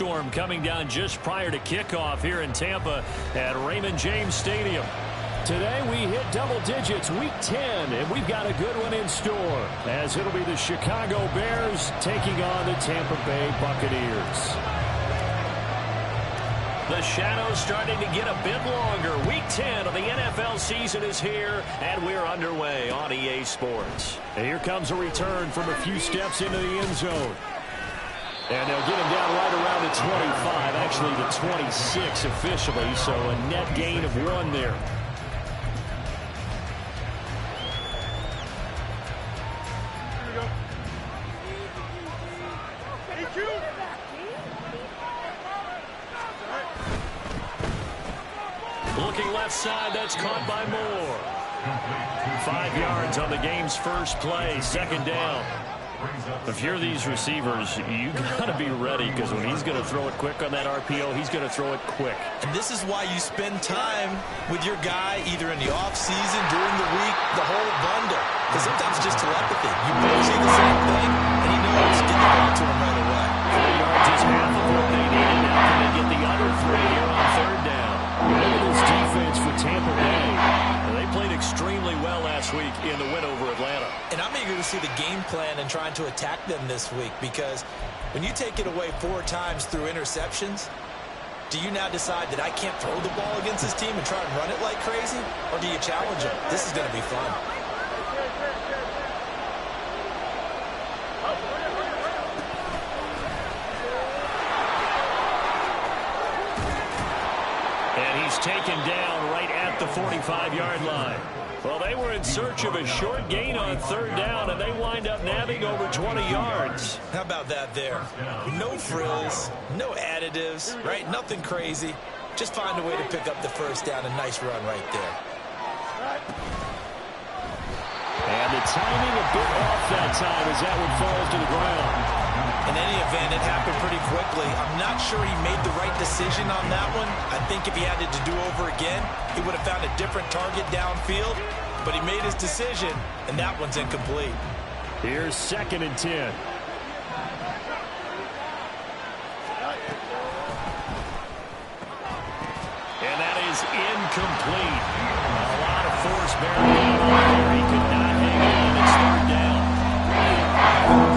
thunderstorm coming down just prior to kickoff here in Tampa at Raymond James Stadium. Today we hit double digits, week 10, and we've got a good one in store, as it'll be the Chicago Bears taking on the Tampa Bay Buccaneers. The shadow's starting to get a bit longer. Week 10 of the NFL season is here, and we're underway on EA Sports. And here comes a return from a few steps into the end zone. And they'll get him down right around the 25, actually the 26 officially, so a net gain of 1 there. Looking left side, that's caught by Moore. 5 yards on the game's first play, second down. If you're these receivers, you got to be ready, because when he's going to throw it quick on that RPO, he's going to throw it quick. And this is why you spend time with your guy either in the offseason, during the week, the whole bundle. Because sometimes it's just telepathy. You both see the same thing, and he knows to get the ball to him right away. 3 yards is half of what they needed. Now can they get the other 3 here on third down? Look at this defense for Tampa Bay. They played extremely well last week in the win over Atlanta. And I'm eager to see the game plan and trying to attack them this week, because when you take it away 4 times through interceptions, do you now decide that I can't throw the ball against this team and try and run it like crazy? Or do you challenge them? This is going to be fun. And he's taken down right at the 45-yard line. Well, they were in search of a short gain on third down, and they wind up nabbing over 20 yards. How about that there? No frills, no additives, right? Nothing crazy. Just find a way to pick up the first down. A nice run right there. And the timing a bit off that time as that one falls to the ground. In any event, it happened pretty quickly. I'm not sure he made the right decision on that one. I think if he had it to do over again, he would have found a different target downfield. But he made his decision, and that one's incomplete. Here's 2nd and 10. And that is incomplete. A lot of force bearing down on there. He could not hang on. It's third down.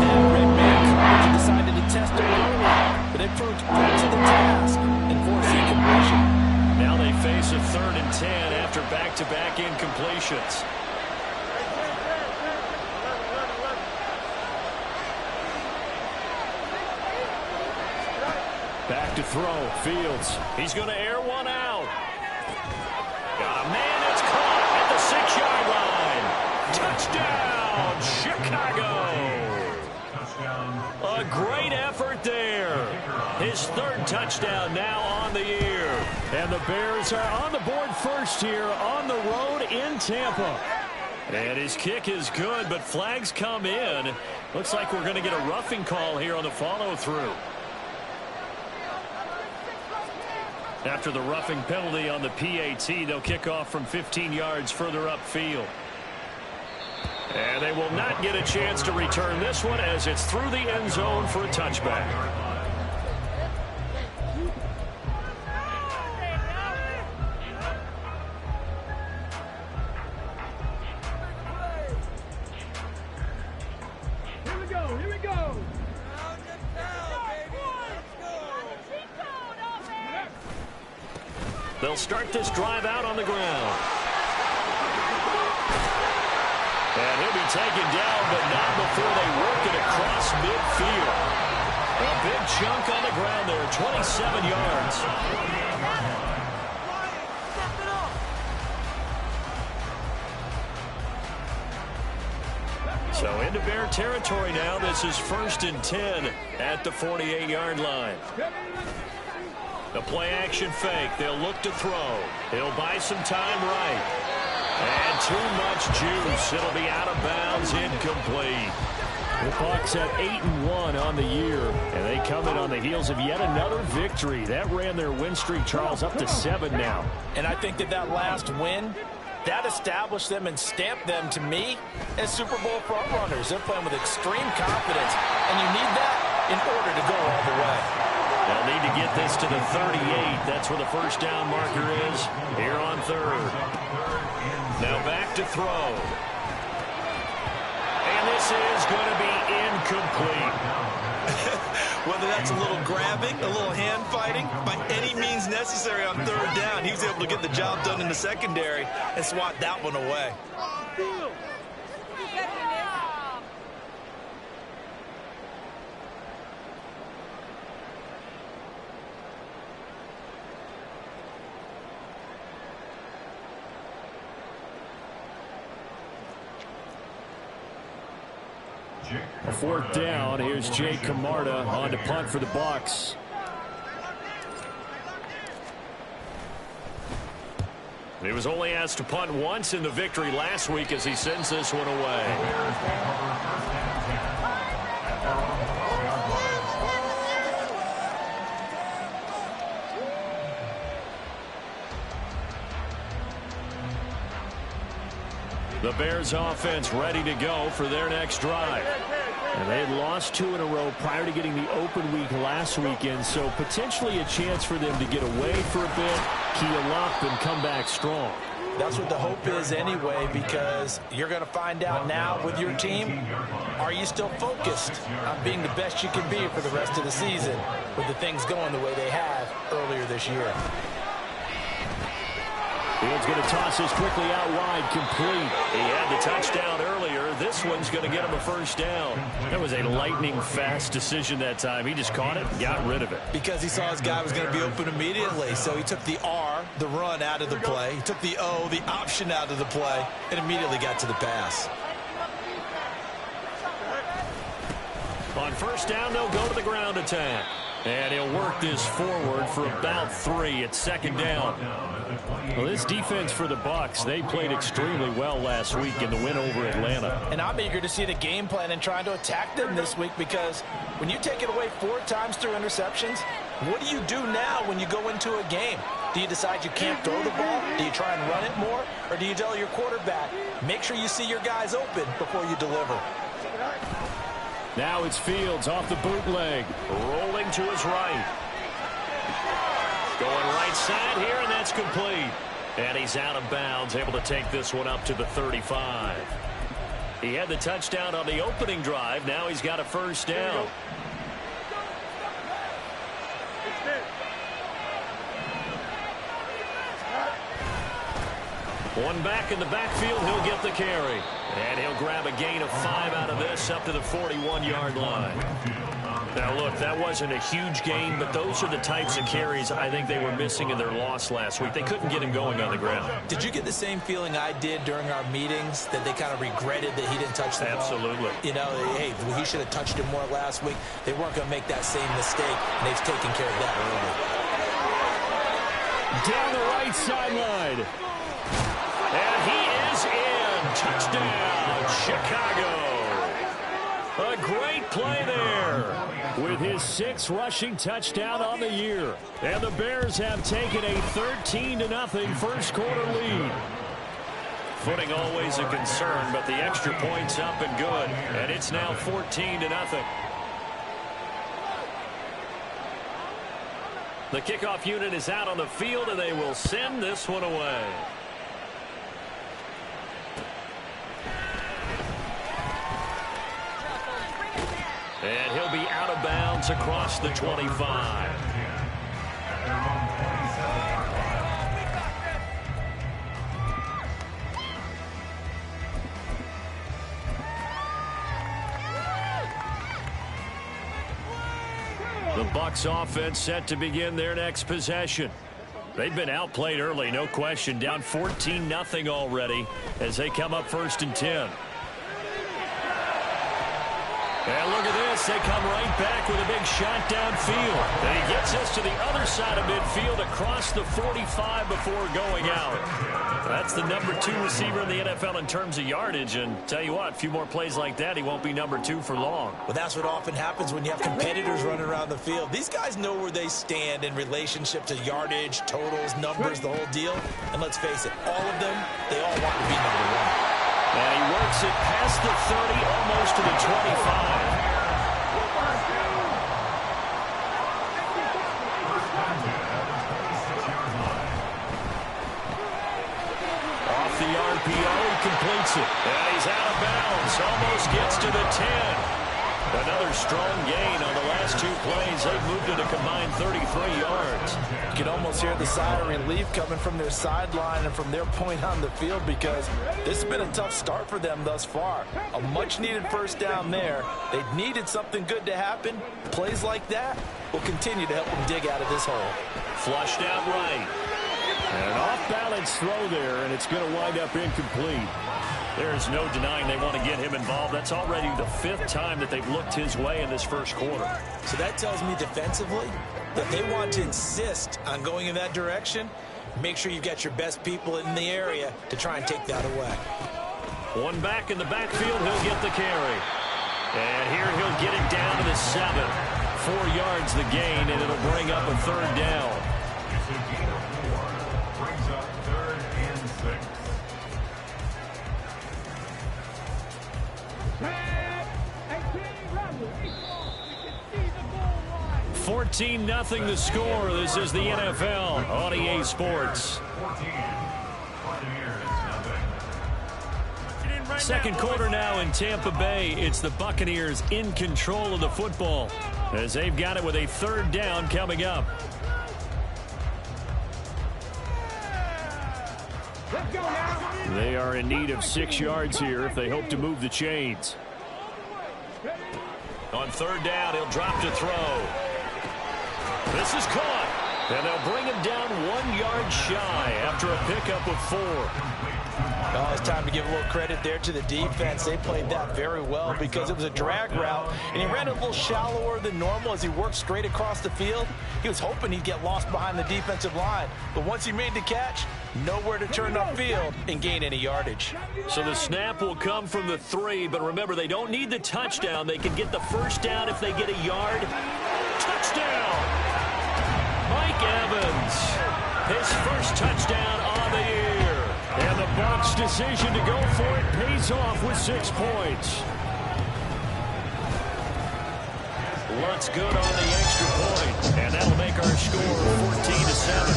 And red man coverage decided to test him early, but they proved up to the task and forced incompletion. Now they face a 3rd and 10 after back-to-back incompletions. Back to throw. Fields. He's going to air one out. Got a man that's caught at the 6-yard line. Touchdown, Chicago. A great effort there. His 3rd touchdown now on the year. And the Bears are on the board first here on the road in Tampa. And his kick is good, but flags come in. Looks like we're going to get a roughing call here on the follow-through. After the roughing penalty on the PAT, they'll kick off from 15 yards further upfield. And they will not get a chance to return this one as it's through the end zone for a touchback. Here we go. They'll start this drive out on the ground. And he'll be taken down, but not before they work it across midfield. A big chunk on the ground there, 27 yards. So into Bear territory now. This is 1st and 10 at the 48-yard line. The play-action fake. They'll look to throw. He'll buy some time right. And too much juice. It'll be out of bounds, incomplete. The Bucs at 8-1 on the year, and they come in on the heels of yet another victory. That ran their win streak, Charles, up to 7 now. And I think that last win, that established them and stamped them, to me, as Super Bowl frontrunners. They're playing with extreme confidence, and you need that in order to go all the way. They'll need to get this to the 38. That's where the first down marker is here on third. Now back to throw. And this is going to be incomplete. Whether that's a little grabbing, a little hand fighting, by any means necessary on third down, he was able to get the job done in the secondary and swat that one away. A fourth down. Here's Jay Camarda on to punt for the Bucs. He was only asked to punt once in the victory last week as he sends this one away. The Bears offense ready to go for their next drive. And they had lost 2 in a row prior to getting the open week last weekend, so potentially a chance for them to get away for a bit, keel up, and come back strong. That's what the hope is anyway, because you're going to find out now with your team, are you still focused on being the best you can be for the rest of the season with the things going the way they have earlier this year? Fields going to toss this quickly out wide, complete. He had the touchdown earlier. This one's going to get him a first down. That was a lightning-fast decision that time. He just caught it, got rid of it. Because he saw his guy was going to be open immediately, so he took the R, the run, out of the play. He took the O, the option, out of the play, and immediately got to the pass. On first down, they'll go to the ground attack. And he'll work this forward for about 3 at second down. Well, this defense for the Bucs, they played extremely well last week in the win over Atlanta. And I'm eager to see the game plan and trying to attack them this week, because when you take it away 4 times through interceptions, what do you do now when you go into a game? Do you decide you can't throw the ball? Do you try and run it more? Or do you tell your quarterback, make sure you see your guys open before you deliver? Now it's Fields off the bootleg. Rolling to his right. Going right side here, and that's complete. And he's out of bounds, able to take this one up to the 35. He had the touchdown on the opening drive. Now he's got a first down. One back in the backfield, he'll get the carry. And he'll grab a gain of 5 out of this up to the 41-yard line. Now, look, that wasn't a huge gain, but those are the types of carries I think they were missing in their loss last week. They couldn't get him going on the ground. Did you get the same feeling I did during our meetings, that they kind of regretted that he didn't touch the ball? Absolutely. You know, hey, he should have touched him more last week. They weren't going to make that same mistake, and they've taken care of that early. Down the right sideline. And he is in. Touchdown, Chicago. A great play there with his 6th rushing touchdown on the year. And the Bears have taken a 13-0 first quarter lead. Footing always a concern, but the extra point's up and good. And it's now 14-0. The kickoff unit is out on the field, and they will send this one away. And he'll be out of bounds across the 25. The Bucs offense set to begin their next possession. They've been outplayed early, no question. Down 14-0 already as they come up 1st and 10. And look at this. They come right back with a big shot downfield. And he gets this to the other side of midfield across the 45 before going out. That's the number 2 receiver in the NFL in terms of yardage. And tell you what, a few more plays like that, he won't be number 2 for long. Well, that's what often happens when you have competitors running around the field. These guys know where they stand in relationship to yardage, totals, numbers, the whole deal. And let's face it, all of them, they all want to be number 1. And he works it past the 30, almost to the 25. RPO. He completes it. And he's out of bounds. Almost gets to the 10. Another strong gain on the last 2 plays. They've moved it a combined 33 yards. You can almost hear the sigh of relief coming from their sideline and from their point on the field, because this has been a tough start for them thus far. A much-needed first down there. They needed something good to happen. Plays like that will continue to help them dig out of this hole. Flushed out right. And an off-balance throw there, and it's going to wind up incomplete. There's no denying they want to get him involved. That's already the 5th time that they've looked his way in this first quarter. So that tells me defensively that they want to insist on going in that direction. Make sure you've got your best people in the area to try and take that away. One back in the backfield, he'll get the carry. And here he'll get it down to the 7. 4 yards the gain, and it'll bring up a 3rd down. Brings up 3rd and 6. 14-0 the score. This is the NFL on EA Sports. Second quarter now in Tampa Bay. It's the Buccaneers in control of the football as they've got it with a 3rd down coming up. They are in need of 6 yards here if they hope to move the chains. On 3rd down, he'll drop to throw. This is caught, and they'll bring him down 1 yard shy after a pickup of 4. Oh, it's time to give a little credit there to the defense. They played that very well because it was a drag route, and he ran a little shallower than normal as he worked straight across the field. He was hoping he'd get lost behind the defensive line, but once he made the catch, nowhere to turn upfield and gain any yardage. So the snap will come from the 3, but remember, they don't need the touchdown. They can get the first down if they get a yard. Touchdown! Mike Evans, his first touchdown on the year. And the Bucs' decision to go for it pays off with 6 points. Lutz good on the extra point, and that'll make our score 14-7.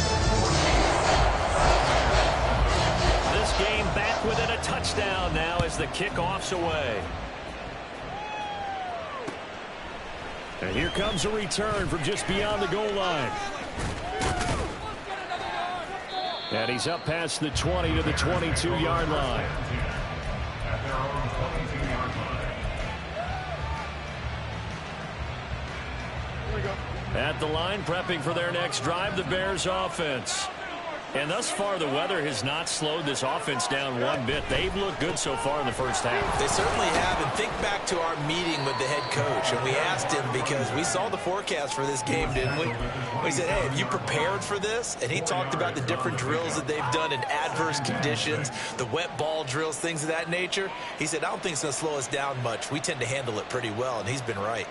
This game back within a touchdown now as the kickoff's away. And here comes a return from just beyond the goal line. And he's up past the 20 to the 22-yard line. At the line, prepping for their next drive, the Bears offense. And thus far, the weather has not slowed this offense down one bit. They've looked good so far in the first half. They certainly have. And think back to our meeting with the head coach. And we asked him, because we saw the forecast for this game, didn't we? We said, hey, have you prepared for this? And he talked about the different drills that they've done in adverse conditions, the wet ball drills, things of that nature. He said, I don't think it's going to slow us down much. We tend to handle it pretty well, and he's been right.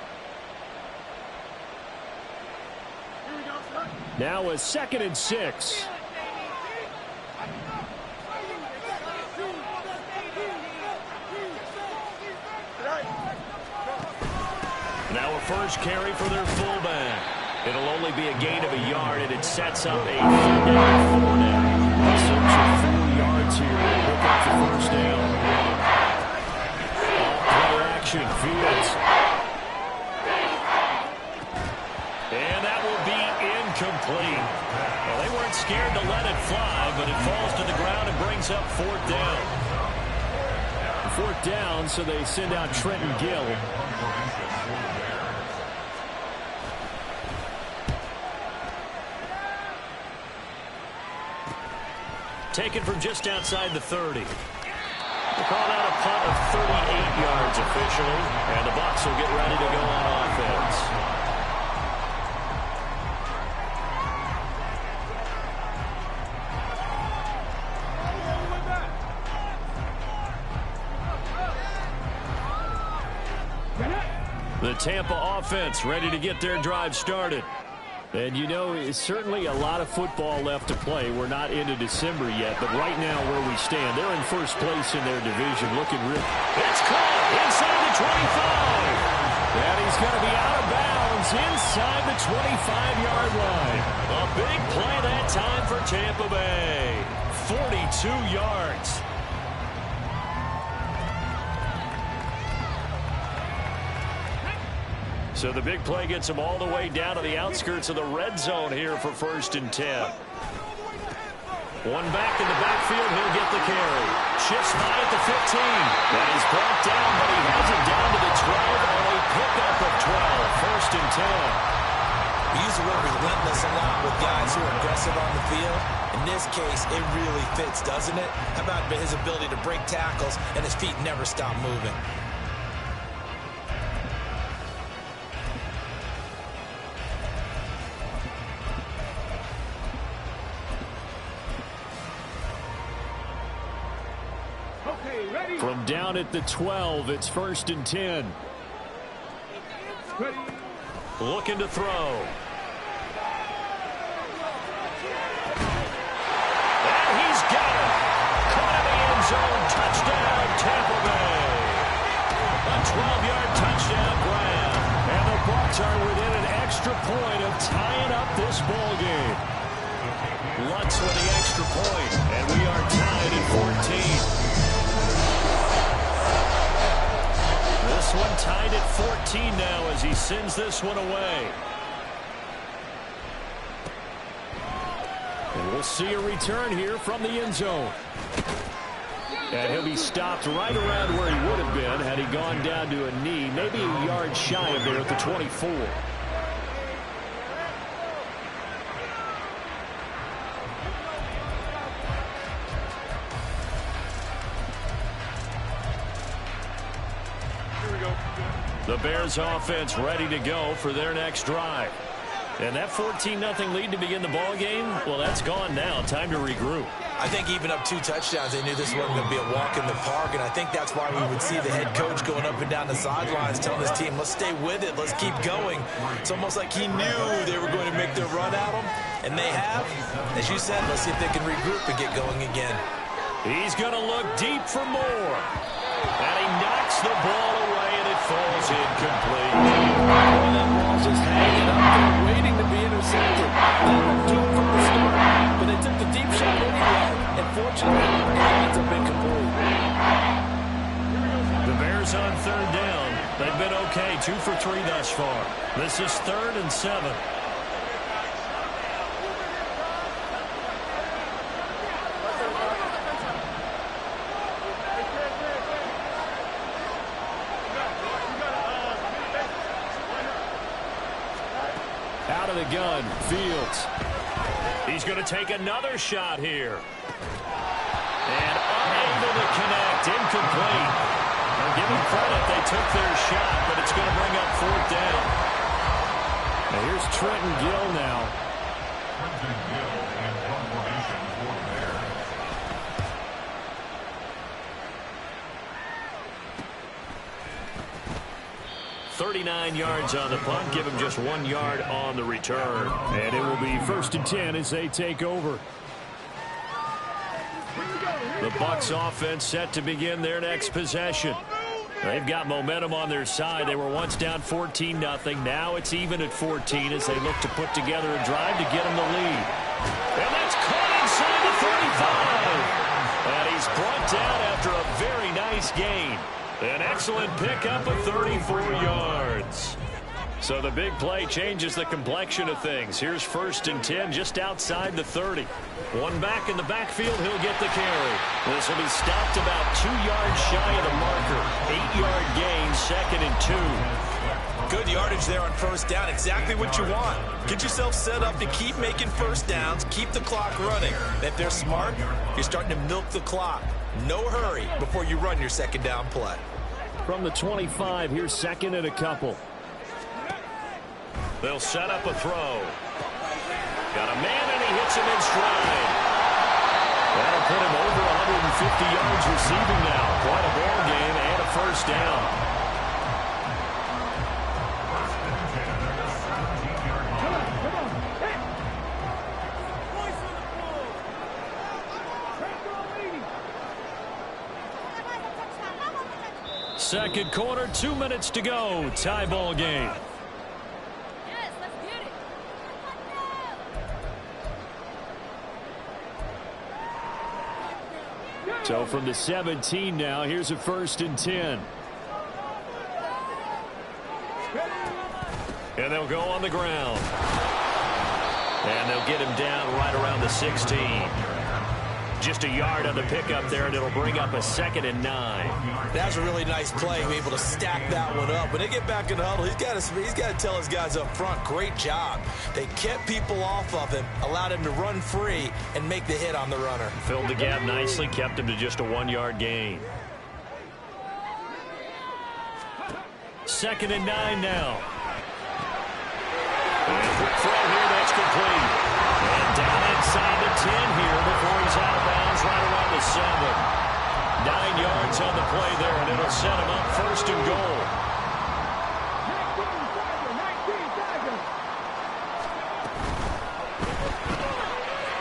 Now a 2nd and 6. Now a first carry for their fullback. It'll only be a gain of a yard, and it sets up a 4th down. A search of 4 yards here to pick up the first down. Play action, Fields. And that will be incomplete. Well, they weren't scared to let it fly, but it falls to the ground and brings up 4th down. 4th down, so they send out Trenton Gill. Taken from just outside the 30. They called out a punt of 38 yards officially, and the Bucs will get ready to go on offense. The Tampa offense ready to get their drive started. And, you know, it's certainly a lot of football left to play. We're not into December yet, but right now where we stand, they're in first place in their division, looking real. It's caught inside the 25. And he's going to be out of bounds inside the 25-yard line. A big play that time for Tampa Bay. 42 yards. So the big play gets him all the way down to the outskirts of the red zone here for 1st and 10. One back in the backfield. He'll get the carry. Shifts by at the 15. That is brought down, but he has it down to the 12 on a pickup of 12. 1st and 10. We use the word relentless a lot with guys who are aggressive on the field. In this case, it really fits, doesn't it? How about his ability to break tackles and his feet never stop moving? From down at the 12, it's 1st and 10. Ready. Looking to throw. And he's got it. Caught in the end zone. Touchdown, Tampa Bay. A 12-yard touchdown grab. And the Bucs are within an extra point of tying up this ball game. Lutz with the extra point, and we are tied at 14. This one tied at 14 now as he sends this one away. And we'll see a return here from the end zone. And he'll be stopped right around where he would have been had he gone down to a knee, maybe a yard shy of there at the 24. The Bears offense ready to go for their next drive. And that 14-0 lead to begin the ball game, well, that's gone now. Time to regroup. I think even up 2 touchdowns, they knew this wasn't going to be a walk in the park, and I think that's why we would see the head coach going up and down the sidelines telling his team, let's stay with it, let's keep going. It's almost like he knew they were going to make their run at him, and they have. As you said, let's see if they can regroup and get going again. He's going to look deep for more. And he knocks the ball away, and it falls incomplete. Well, that ball's just hanging up there, waiting to be intercepted. That was doomed from the start, but they took the deep shot anyway, and fortunately, it ends up incomplete. The Bears on 3rd down. They've been okay, 2 for 3 thus far. This is 3rd and 7. Out of the gun, Fields. He's going to take another shot here. And unable to connect. Incomplete. Now give them credit. They took their shot, but it's going to bring up 4th down. Now here's Trenton Gill now. Trenton Gill in formation for the Bears. 39 yards on the punt. Give him just 1 yard on the return. And it will be 1st and 10 as they take over. The Bucs offense set to begin their next possession. They've got momentum on their side. They were once down 14-0. Now it's even at 14 as they look to put together a drive to get them the lead. And that's caught inside the 35. And he's brought down after a very nice gain. An excellent pickup of 34 yards. So the big play changes the complexion of things. Here's 1st and 10 just outside the 30. One back in the backfield, he'll get the carry. This will be stopped about 2 yards shy of the marker. 8-yard gain, 2nd and 2. Good yardage there on 1st down. Exactly what you want. Get yourself set up to keep making 1st downs, keep the clock running. If they're smart, you're starting to milk the clock. No hurry before you run your 2nd down play. From the 25, here's 2nd and a couple. They'll set up a throw. Got a man, and he hits him in stride. That'll put him over 150 yards receiving now. Quite a ball game and a 1st down. 2nd quarter, 2 minutes to go. Tie ball game. Yes, let's get it. So from the 17 now, here's a 1st and 10. And they'll go on the ground. And they'll get him down right around the 16. Just a yard on the pickup there, and it'll bring up a 2nd and 9. That's a really nice play, able to stack that one up. When they get back in the huddle, he's got to tell his guys up front, great job. They kept people off of him, allowed him to run free, and make the hit on the runner. Filled the gap nicely, kept him to just a 1-yard gain. 2nd and 9 now. And a quick throw here, that's complete. And down inside the 10 here before he's out of bounds right around the 7. 9 yards on the play there, and it'll set him up 1st and goal.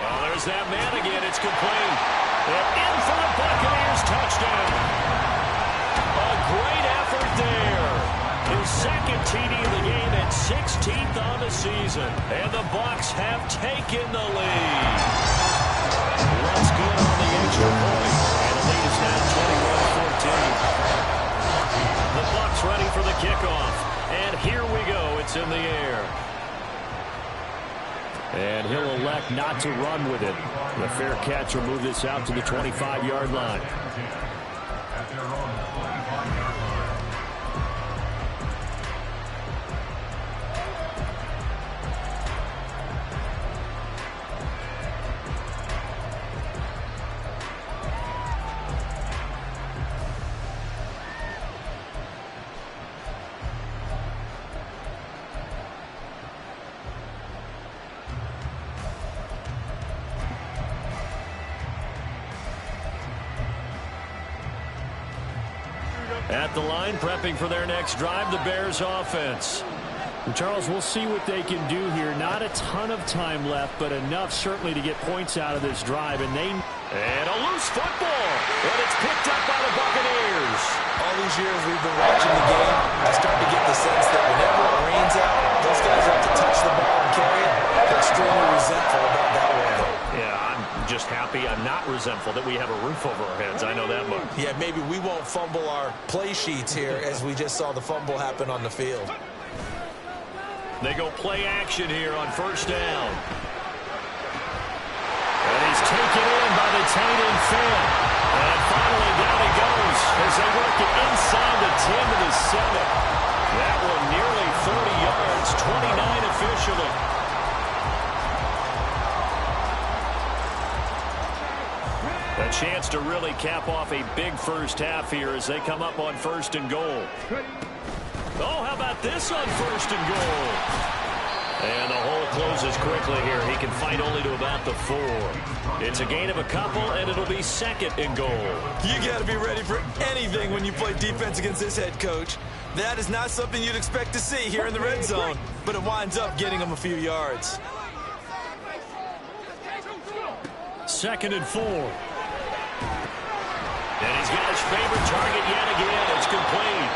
Oh, there's that man again. It's complete. And in for the Buccaneers touchdown. A great effort there. His 2nd TD of the game and 16th on the season. And the Bucs have taken the lead. That's good on the extra point. And the lead is now 21-14. The Bucs ready for the kickoff. And here we go. It's in the air. And he'll elect not to run with it. The fair catch will move this out to the 25-yard line. At their own 25-yard line. At the line, prepping for their next drive, the Bears offense. And Charles, we'll see what they can do here. Not a ton of time left, but enough certainly to get points out of this drive. And a loose football, but it's picked up by the Buccaneers. All these years we've been watching the game, I start to get the sense that whenever it rains out, those guys have to touch the ball and carry it. They're extremely resentful about that rain. Yeah, I'm just happy I'm not resentful that we have a roof over our heads. I know that much. Yeah, maybe we won't fumble our play sheets here as we just saw the fumble happen on the field. They go play action here on 1st down. And he's taken in by the tight end Finn. And finally down he goes as they work it inside the 10 to the 7. That one nearly 30 yards, 29 officially. A chance to really cap off a big first half here as they come up on 1st and goal. Oh, how about this on 1st and goal? And the hole closes quickly here. He can fight only to about the 4. It's a gain of a couple, and it'll be 2nd and goal. You got to be ready for anything when you play defense against this head coach. That is not something you'd expect to see here in the red zone, but it winds up getting him a few yards. 2nd and 4. And he's got his favorite target yet again. It's complete.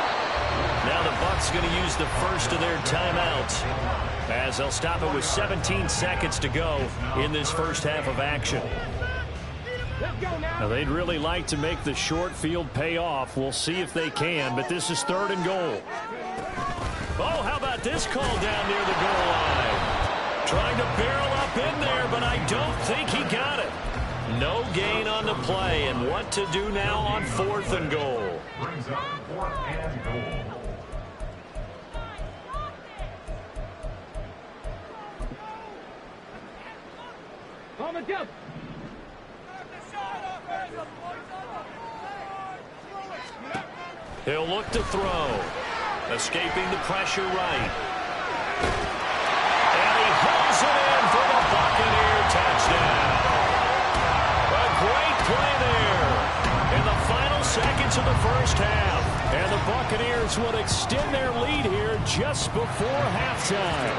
Now the Bucs going to use the first of their timeouts as they'll stop it with 17 seconds to go in this first half of action. now they'd really like to make the short field pay off. We'll see if they can, but this is 3rd and goal. Oh, how about this call down near the goal line? Trying to barrel up in there, but I don't think he got it. No gain on the play, and what to do now on 4th and goal. Brings up 4th and goal. He'll look to throw. Escaping the pressure right. And he hauls it in for the Buccaneer touchdown. A great play there in the final seconds of the first half. And the Buccaneers will extend their lead here just before halftime.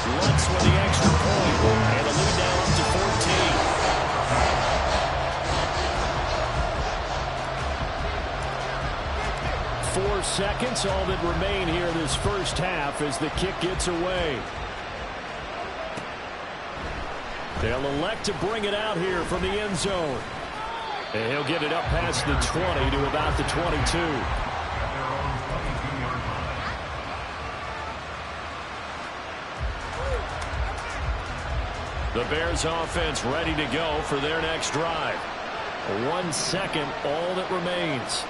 Lutz with the extra point, and the lead now up to 14. 4 seconds, all that remain here this first half as the kick gets away. They'll elect to bring it out here from the end zone. And he'll get it up past the 20 to about the 22. The Bears offense ready to go for their next drive. 1 second, all that remains.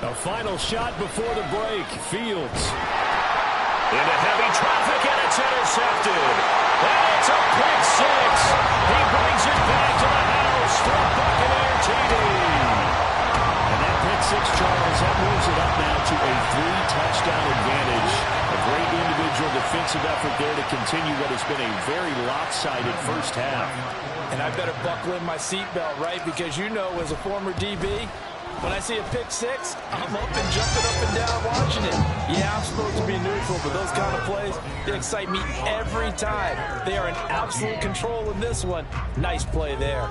A final shot before the break. Fields. Into heavy traffic, and it's intercepted. And it's a pick six. He brings it back to the house for a Buccaneer TD. And that pick six, Charles, that moves it up now to a 3-touchdown advantage. A great individual defensive effort there to continue what has been a very lopsided first half. And I better buckle in my seatbelt, right? Because you know, as a former DB, when I see a pick six, I'm up and jumping up and down watching it. Yeah, I'm supposed to be neutral, but those kind of plays, they excite me every time. They are in absolute control in this one. Nice play there.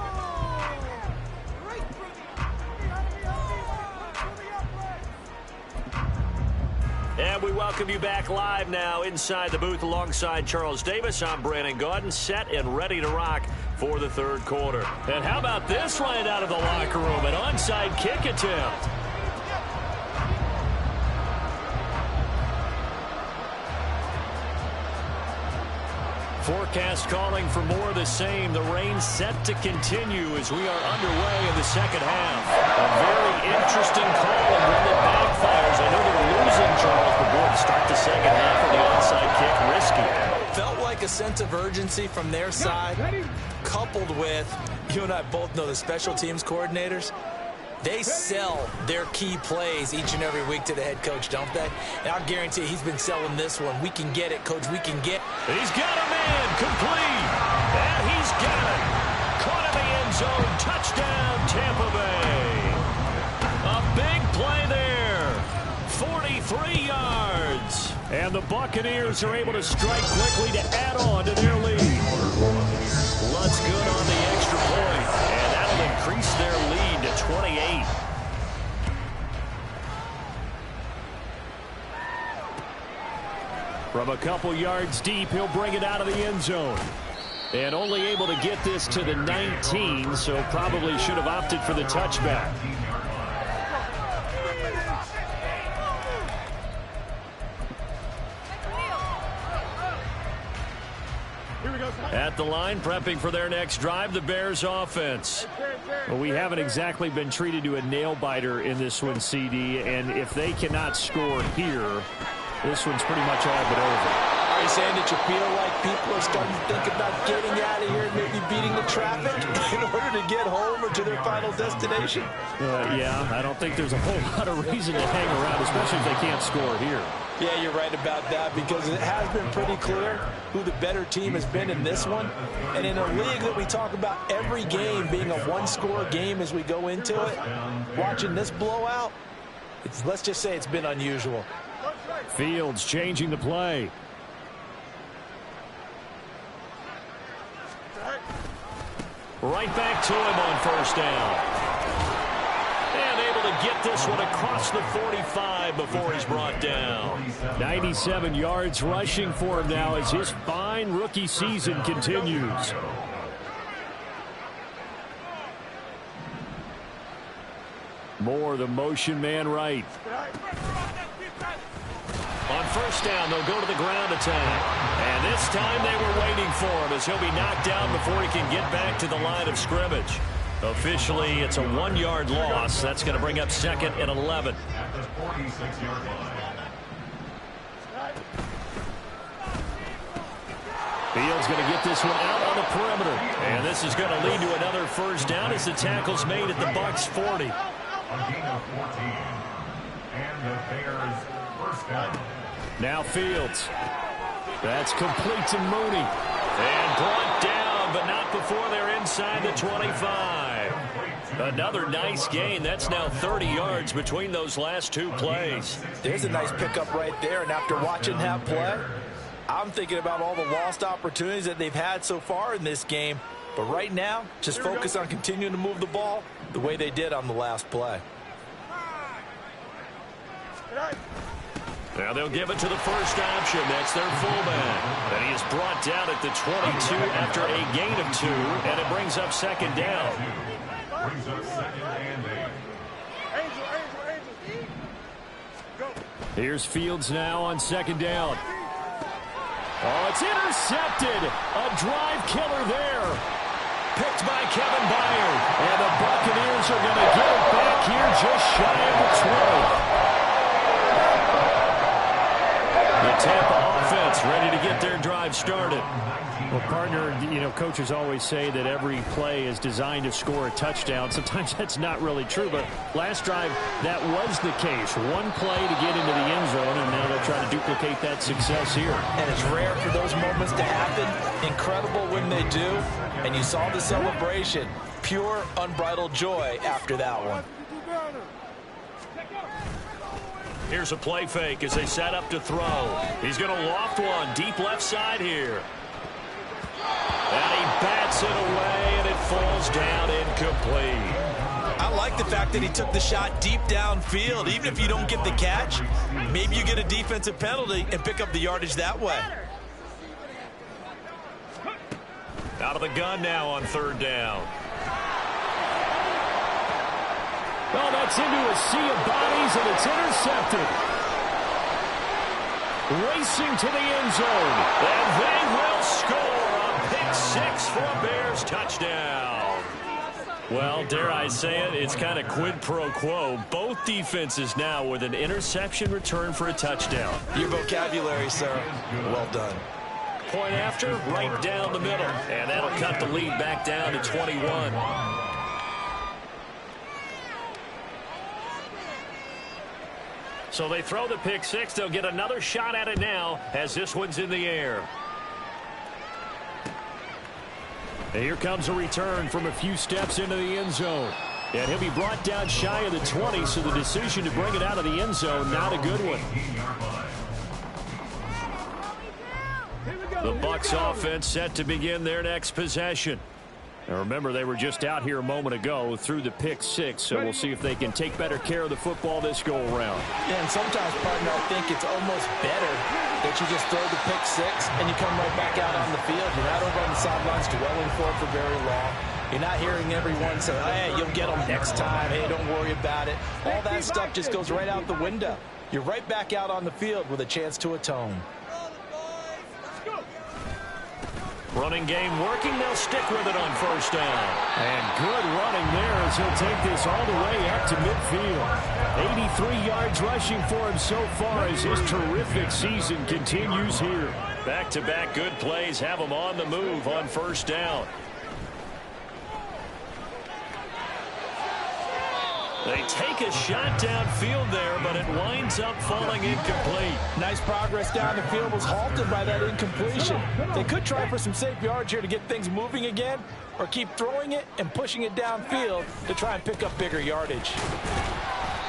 And we welcome you back live now inside the booth alongside Charles Davis. I'm Brandon Gotw, set and ready to rock for the third quarter. And how about this right out of the locker room? An onside kick attempt. Forecast calling for more of the same. The rain set to continue as we are underway in the second half. A very interesting call and one that backfires. I know they're losing, Charles, but boy, to start the second half with the onside kick, risky. Felt like a sense of urgency from their side, coupled with, you and I both know the special teams coordinators, they sell their key plays each and every week to the head coach, don't they? And I guarantee he's been selling this one. We can get it, coach. We can get it. He's got a man complete. And he's got it. Caught in the end zone. Touchdown, Tampa Bay. A big play there. 43 yards. And the Buccaneers are able to strike quickly to add on to their lead. Lutz good on the extra point. And that'll increase their lead to 28. From a couple yards deep, he'll bring it out of the end zone. And only able to get this to the 19, so probably should have opted for the touchback. At the line, prepping for their next drive, the Bears offense. Well, we haven't exactly been treated to a nail-biter in this one, CD, and if they cannot score here, this one's pretty much all but over. Are you saying that you feel like people are starting to think about getting out of here and maybe beating the traffic in order to get home or to their final destination? Yeah, I don't think there's a whole lot of reason to hang around, especially if they can't score here. Yeah, you're right about that, because it has been pretty clear who the better team has been in this one. And in a league that we talk about every game being a one-score game as we go into it, watching this blowout, let's just say it's been unusual. Fields changing the play. Right back to him on first down. And able to get this one across the 45 before he's brought down. 97 yards rushing for him now as his fine rookie season continues. Moore, the motion man right. On first down, they'll go to the ground attack. And this time they were waiting for him as he'll be knocked down before he can get back to the line of scrimmage. Officially, it's a 1-yard loss. That's going to bring up second and 11. At the 46-yard line. Fields going to get this one out on the perimeter. And this is going to lead to another first down as the tackle's made at the Bucs 40. A gain of 14. And the Bears first down. Now Fields. That's complete to Mooney. And brought down, but not before they're inside the 25. Another nice gain. That's now 30 yards between those last two plays. There's a nice pickup right there, and after watching that play, I'm thinking about all the lost opportunities that they've had so far in this game. But right now, just focus on continuing to move the ball the way they did on the last play. Now they'll give it to the first option. That's their fullback. And he is brought down at the 22 after a gain of 2, and it brings up second down. Brings up 2nd and 8. Angel. Go. Here's Fields now on 2nd down. Oh, it's intercepted. A drive killer there. Picked by Kevin Byard. And the Buccaneers are going to get it back here just shy of the 20. The Tampa offense ready to get their drive started. Well, partner, coaches always say that every play is designed to score a touchdown. Sometimes that's not really true, but last drive, that was the case. One play to get into the end zone, and now they'll try to duplicate that success here. And it's rare for those moments to happen. Incredible when they do. And you saw the celebration. Pure, unbridled joy after that one. Here's a play fake as they set up to throw. He's going to loft one deep left side here. And he bats it away, and it falls down incomplete. I like the fact that he took the shot deep downfield. Even if you don't get the catch, maybe you get a defensive penalty and pick up the yardage that way. Out of the gun now on 3rd down. Well, that's into a sea of bodies, and it's intercepted. Racing to the end zone. And they will score a pick 6 for a Bears touchdown. Well, dare I say it, it's kind of quid pro quo. Both defenses now with an interception return for a touchdown. Your vocabulary, sir. Well done. Point after, right down the middle. And that'll cut the lead back down to 21. So they throw the pick 6. They'll get another shot at it now as this one's in the air. And here comes a return from a few steps into the end zone. And he'll be brought down shy of the 20, so the decision to bring it out of the end zone, not a good one. The Bucs offense set to begin their next possession. Now remember, they were just out here a moment ago through the pick 6, so we'll see if they can take better care of the football this go-around. Yeah, and sometimes, partner, I think it's almost better that you just throw the pick 6 and you come right back out on the field. You're not over on the sidelines dwelling for very long. You're not hearing everyone say, hey, you'll get them next time. Hey, don't worry about it. All that stuff just goes right out the window. You're right back out on the field with a chance to atone. Running game working. They'll stick with it on 1st down. And good running there as he'll take this all the way up to midfield. 83 yards rushing for him so far as his terrific season continues here. Back-to-back good plays have him on the move on 1st down. They take a shot downfield there, but it winds up falling incomplete. Nice progress down the field was halted by that incompletion. They could try for some safe yards here to get things moving again, or keep throwing it and pushing it downfield to try and pick up bigger yardage.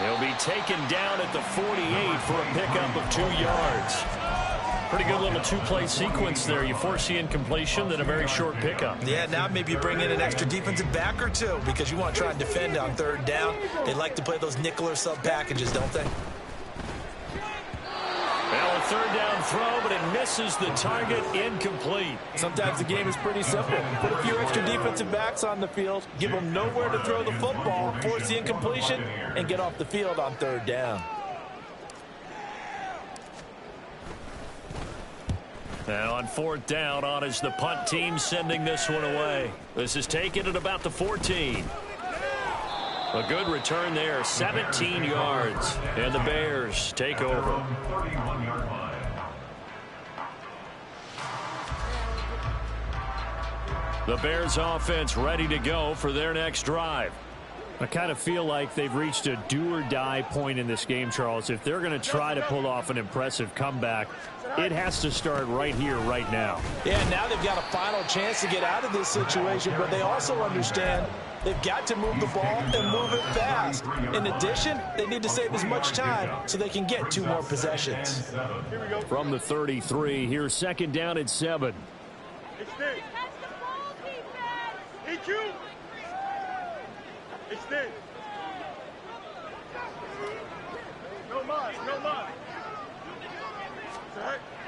He'll be taken down at the 48 for a pickup of 2 yards. Pretty good little 2-play sequence there. You force the incompletion, then a very short pickup. Yeah, now maybe you bring in an extra defensive back or two because you want to try and defend on 3rd down. They like to play those nickel or sub packages, don't they? Well, a 3rd down throw, but it misses the target, incomplete. Sometimes the game is pretty simple. Put a few extra defensive backs on the field, give them nowhere to throw the football, force the incompletion, and get off the field on 3rd down. Now on 4th down, on is the punt team sending this one away. This is taken at about the 14. A good return there, 17 yards. And the Bears take over. The Bears offense ready to go for their next drive. I kind of feel like they've reached a do-or-die point in this game, Charles. If they're going to try to pull off an impressive comeback, it has to start right here, right now. Yeah, now they've got a final chance to get out of this situation, but they also understand they've got to move the ball and move it fast. In addition, they need to save as much time so they can get 2 more possessions. From the 33, here's 2nd down at 7.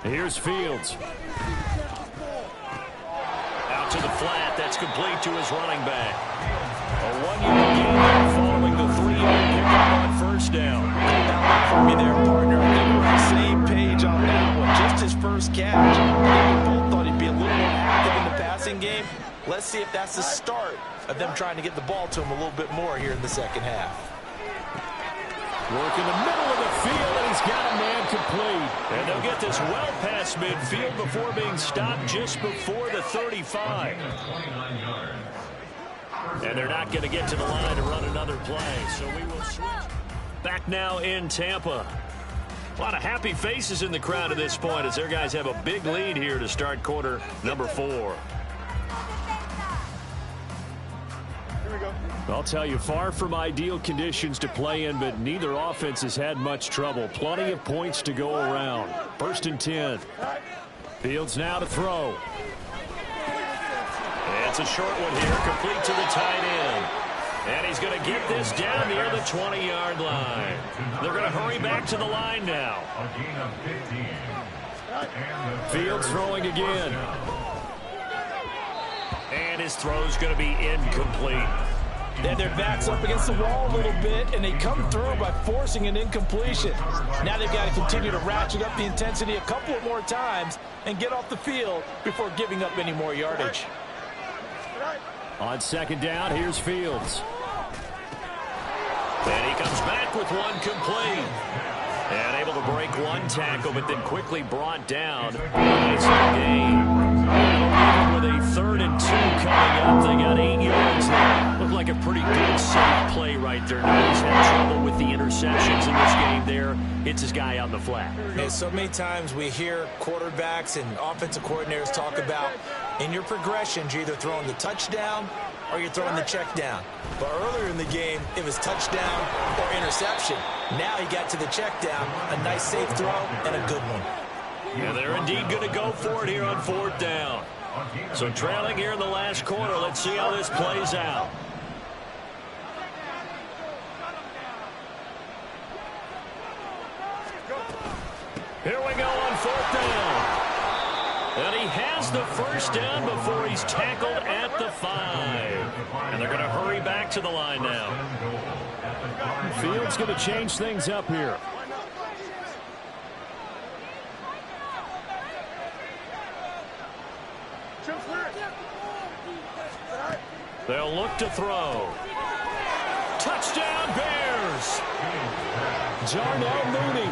Here's Fields. Out to the flat. That's complete to his running back. A 1-yard Let's see if that's the start of them trying to get the ball to him a little bit more here in the second half. Work in the middle of the field, and he's got a man complete. And they'll get this well past midfield before being stopped just before the 35. And they're not going to get to the line to run another play, so we will switch. Back now in Tampa. A lot of happy faces in the crowd at this point as their guys have a big lead here to start quarter number 4. I'll tell you, far from ideal conditions to play in, but neither offense has had much trouble. Plenty of points to go around. 1st and 10. Fields now to throw. It's a short one here, complete to the tight end. And he's going to get this down near the 20-yard line. They're going to hurry back to the line now. A gain of 15. Fields throwing again. And his throw's going to be incomplete. Then their back's up against the wall a little bit, and they come through by forcing an incompletion. Now they've got to continue to ratchet up the intensity a couple of more times and get off the field before giving up any more yardage. On 2nd down, here's Fields. And he comes back with one complete. And able to break one tackle, but then quickly brought down. Nice gain. With a 3rd and 2 coming up, they got 8 yards there. Looked like a pretty good, safe play right there. Nobody's had trouble with the interceptions in this game there. Hits his guy out in the flat. And so many times we hear quarterbacks and offensive coordinators talk about in your progressions, you're either throwing the touchdown or you're throwing the check down. But earlier in the game, it was touchdown or interception. Now he got to the check down, a nice safe throw, and a good one. And they're indeed going to go for it here on 4th down. So trailing here in the last quarter. Let's see how this plays out. Here we go on 4th down. And he has the 1st down before he's tackled at the 5. And they're going to hurry back to the line now. Fields going to change things up here. They'll look to throw. Touchdown, Bears! Darnell Mooney.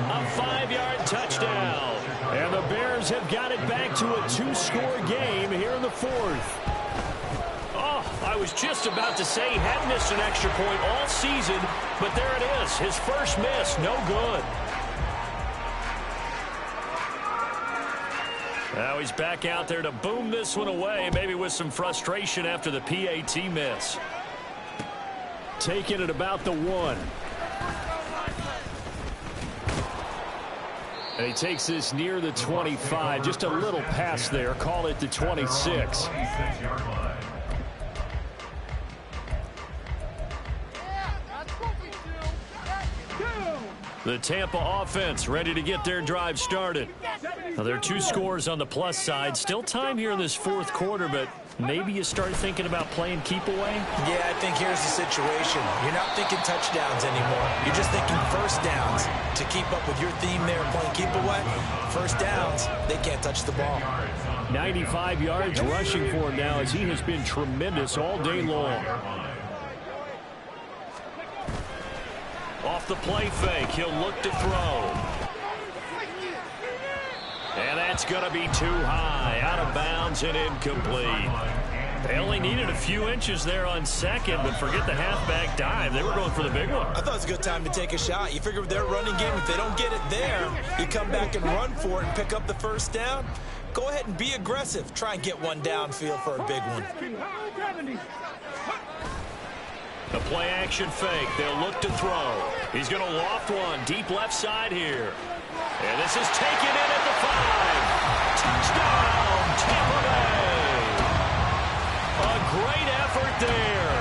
A 5-yard touchdown. And the Bears have got it back to a 2-score game here in the 4th. Oh, I was just about to say he hadn't missed an extra point all season, but there it is. His first miss, no good. Now he's back out there to boom this one away, maybe with some frustration after the PAT miss. Taking it about the 1. And he takes this near the 25. Just a little pass there. Call it the 26. The Tampa offense ready to get their drive started. Now, there are 2 scores on the plus side. Still time here in this 4th quarter, but maybe you start thinking about playing keep away? Yeah, I think here's the situation. You're not thinking touchdowns anymore. You're just thinking 1st downs. To keep up with your theme there, playing keep away, 1st downs, they can't touch the ball. 95 yards rushing for him now as he has been tremendous all day long. Off the play fake, he'll look to throw. And that's going to be too high, out of bounds and incomplete. They only needed a few inches there on 2nd, but forget the halfback dive. They were going for the big one. I thought it was a good time to take a shot. You figure with their running game, if they don't get it there, you come back and run for it and pick up the 1st down. Go ahead and be aggressive. Try and get one downfield for a big one. The play action fake. They'll look to throw. He's going to loft one deep left side here. And this is taken in at the 5. Touchdown, Tampa Bay. A great effort there.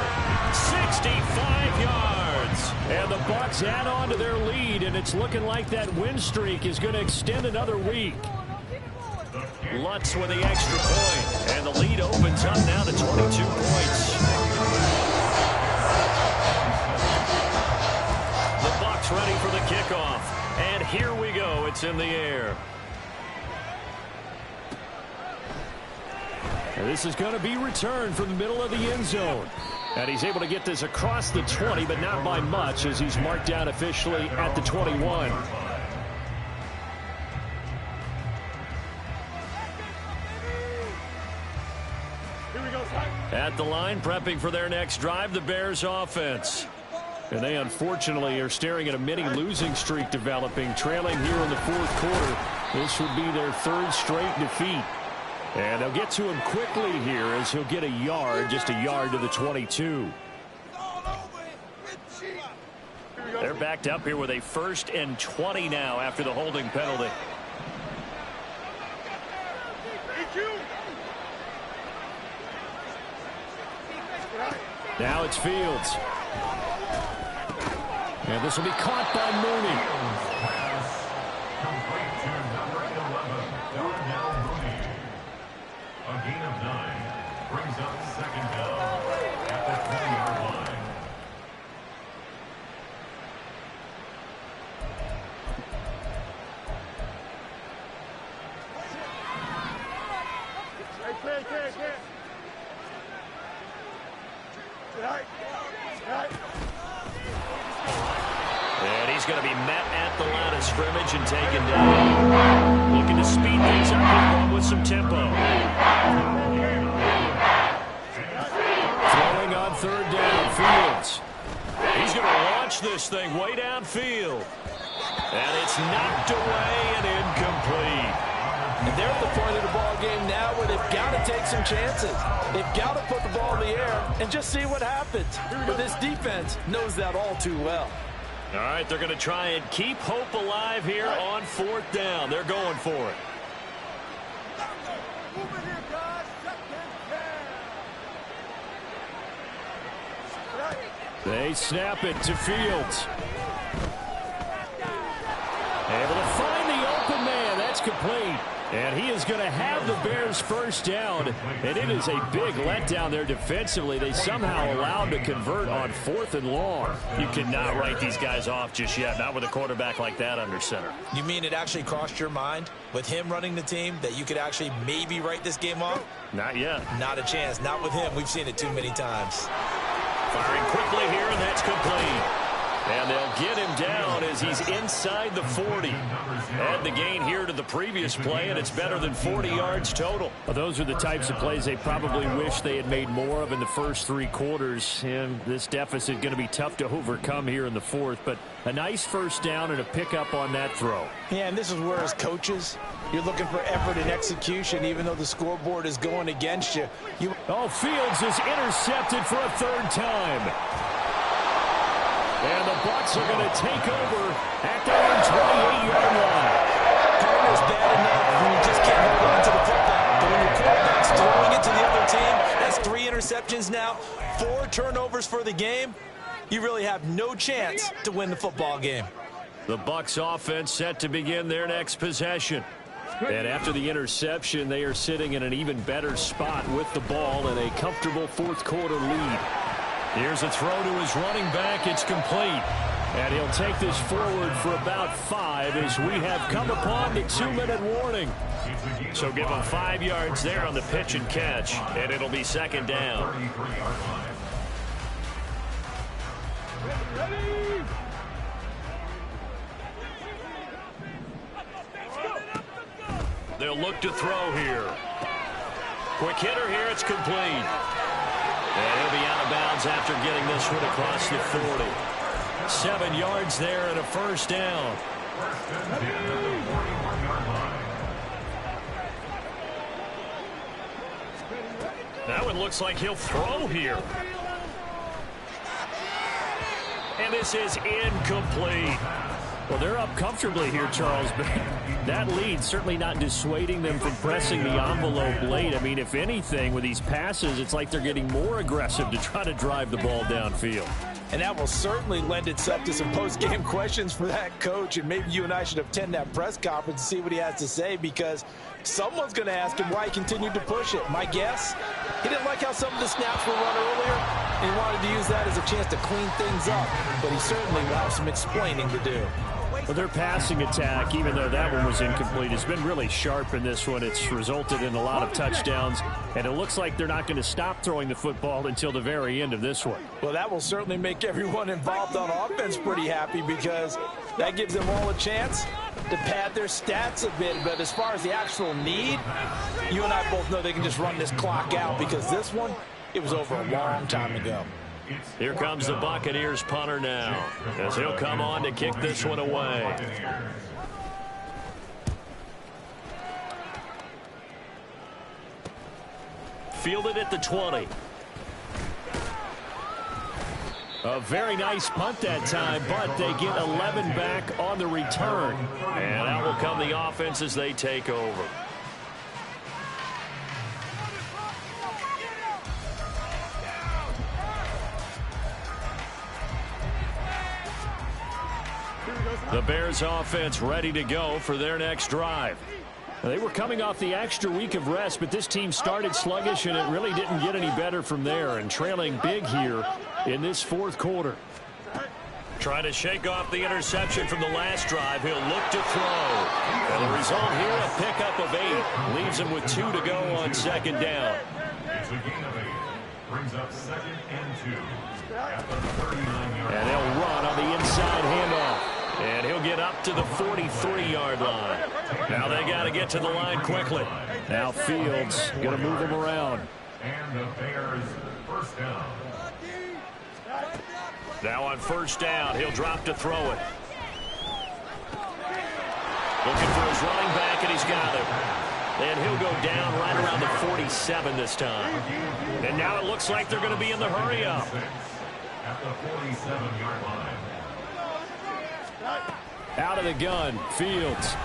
65 yards. And the Bucs add on to their lead, and it's looking like that win streak is going to extend another week. Lutz with the extra point. And the lead opens up now to 22 points. The Bucs ready for the kickoff. And here we go. It's in the air. And this is going to be returned from the middle of the end zone. And he's able to get this across the 20, but not by much, as he's marked down officially at the 21. At the line, prepping for their next drive, the Bears offense. And they unfortunately are staring at a mini losing streak developing, trailing here in the fourth quarter. This would be their third straight defeat. And they'll get to him quickly here as he'll get a yard, just a yard to the 22. They're backed up here with a 1st and 20 now after the holding penalty. Now it's Fields. And this will be caught by Mooney. Complete to number 11, Darnell Mooney. A gain of 9 brings up 2nd down at the 20-yard line. And he's going to be met at the line of scrimmage and taken down. Looking to speed things up here with some tempo. Throwing on 3rd down, Fields. He's going to launch this thing way downfield. And it's knocked away and incomplete. And they're at the point of the ball game now where they've got to take some chances. They've got to put the ball in the air and just see what happens. But this defense knows that all too well. All right, they're going to try and keep hope alive here on 4th down. They're going for it. They snap it to Fields. Able to find the open man. That's complete. And he is going to have the Bears' 1st down. And it is a big letdown there defensively. They somehow allowed to convert on 4th and long. You cannot write these guys off just yet, not with a quarterback like that under center. You mean it actually crossed your mind with him running the team that you could actually maybe write this game off? Not yet. Not a chance. Not with him. We've seen it too many times. Firing quickly here, and that's complete. And they'll get him down as he's inside the 40. Add the gain here to the previous play, and it's better than 40 yards total. Well, those are the types of plays they probably wish they had made more of in the first 3 quarters. And this deficit going to be tough to overcome here in the 4th. But a nice 1st down and a pickup on that throw. Yeah, and this is where as coaches, you're looking for effort and execution, even though the scoreboard is going against you. Oh, Fields is intercepted for a 3rd time. And the Bucs are going to take over at their own 28-yard line. Karma's bad enough when you just can't hold on to the football. But when your quarterback's throwing it to the other team, that's 3 interceptions now, 4 turnovers for the game. You really have no chance to win the football game. The Bucs offense set to begin their next possession. And after the interception, they are sitting in an even better spot with the ball and a comfortable 4th quarter lead. Here's a throw to his running back. It's complete. And he'll take this forward for about 5 as we have come upon the 2-minute warning. So give him 5 yards there on the pitch and catch, and it'll be 2nd down. They'll look to throw here. Quick hitter here. It's complete. And he'll be out of bounds after getting this one across the 40. 7 yards there and a 1st down. That one looks like he'll throw here. And this is incomplete. Well, they're up comfortably here, Charles, but that lead certainly not dissuading them from pressing the envelope late. I mean, if anything, with these passes, it's like they're getting more aggressive to try to drive the ball downfield. And that will certainly lend itself to some post-game questions for that coach. And maybe you and I should attend that press conference and see what he has to say, because someone's going to ask him why he continued to push it. My guess, he didn't like how some of the snaps were run earlier, and he wanted to use that as a chance to clean things up. But he certainly will have some explaining to do. Well, their passing attack, even though that one was incomplete, has been really sharp in this one. It's resulted in a lot of touchdowns And it looks like they're not going to stop throwing the football until the very end of this one. Well, that will certainly make everyone involved on offense pretty happy because that gives them all a chance to pad their stats a bit. But as far as the actual need, you and I both know they can just run this clock out because this one, it was over a long time ago. Here comes the Buccaneers punter now as he'll come on to kick this one away. Fielded at the 20. A very nice punt that time, but they get 11 back on the return. And out will come the offense as they take over. The Bears offense ready to go for their next drive. They were coming off the extra week of rest, but this team started sluggish, and it really didn't get any better from there, and trailing big here in this fourth quarter. Trying to shake off the interception from the last drive. He'll look to throw. And the result here, a pickup of 8. Leaves him with 2 to go on second down. It's a gain of 8. Brings up 2nd and 2. At the 39-yard And they'll run on the inside handoff. And he'll get up to the 43-yard line. Now they got to get to the line quickly. Now Fields going to move him around. And the Bears first down. Now on first down, he'll drop to throw it. Looking for his running back, and he's got it. And he'll go down right around the 47 this time. And now it looks like they're going to be in the hurry-up. At the 47-yard line. Out of the gun, Fields.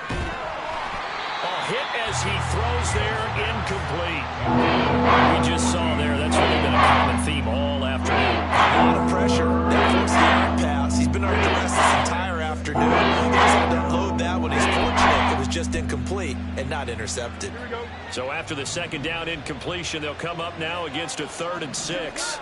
A hit as he throws there, incomplete. We just saw there, that's really been a common theme all afternoon. A lot of pressure. That forced the out pass. He's been under duress this entire afternoon. He just had to unload that one. He's fortunate it was just incomplete and not intercepted. So after the second down incompletion, they'll come up now against a 3rd and 6.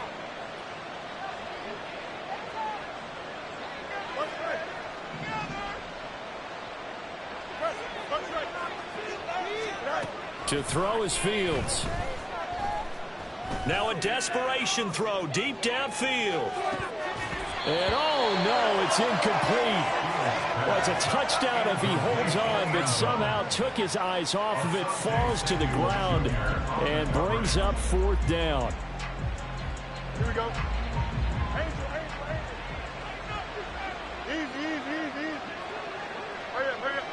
To throw is Fields. Now a desperation throw deep downfield. And oh no, it's incomplete. Well, it's a touchdown if he holds on, but somehow took his eyes off of it, falls to the ground, and brings up 4th down. Here we go. Easy. Hurry up.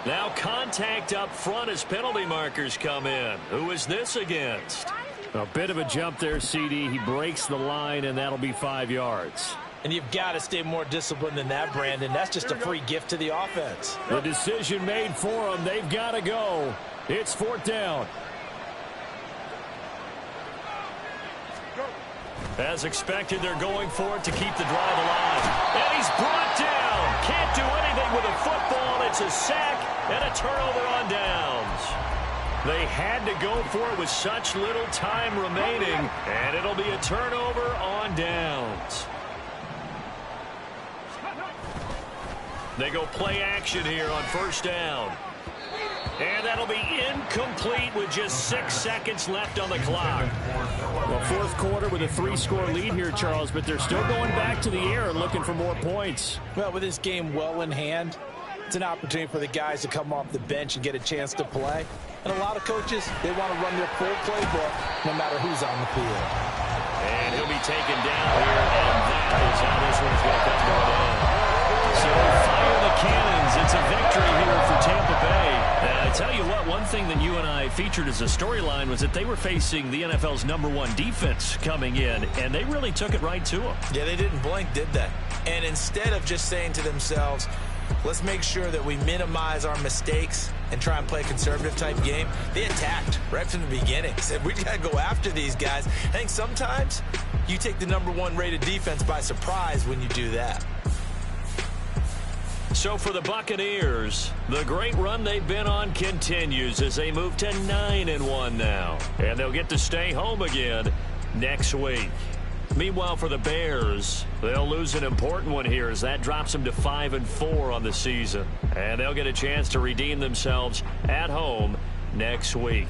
Now contact up front as penalty markers come in. Who is this against? A bit of a jump there, CD. He breaks the line, and that'll be 5 yards. And you've got to stay more disciplined than that, Brandon. That's just a free gift to the offense. The decision made for them. They've got to go. It's 4th down. As expected, they're going for it to keep the drive alive. And he's brought down. Can't do anything with a football. It's a sack and a turnover on downs. They had to go for it with such little time remaining, and it'll be a turnover on downs. They go play action here on first down. And that'll be incomplete with just 6 seconds left on the clock. Well, fourth quarter with a 3-score lead here, Charles, but they're still going back to the air and looking for more points. Well, with this game well in hand, it's an opportunity for the guys to come off the bench and get a chance to play. And a lot of coaches, they want to run their full playbook no matter who's on the field. And he'll be taken down here, and that is how this one's going to come to an end. So fire the cannons. It's a victory here for Tampa Bay. I tell you what, one thing that you and I featured as a storyline was that they were facing the NFL's #1 defense coming in, and they really took it right to them. Yeah, they didn't blink, did they? And instead of just saying to themselves, let's make sure that we minimize our mistakes and try and play a conservative-type game, they attacked right from the beginning. Said, we got to go after these guys. I think sometimes you take the #1 rated defense by surprise when you do that. So for the Buccaneers, the great run they've been on continues as they move to 9-1 now. And they'll get to stay home again next week. Meanwhile, for the Bears, they'll lose an important one here as that drops them to 5-4 on the season. And they'll get a chance to redeem themselves at home next week.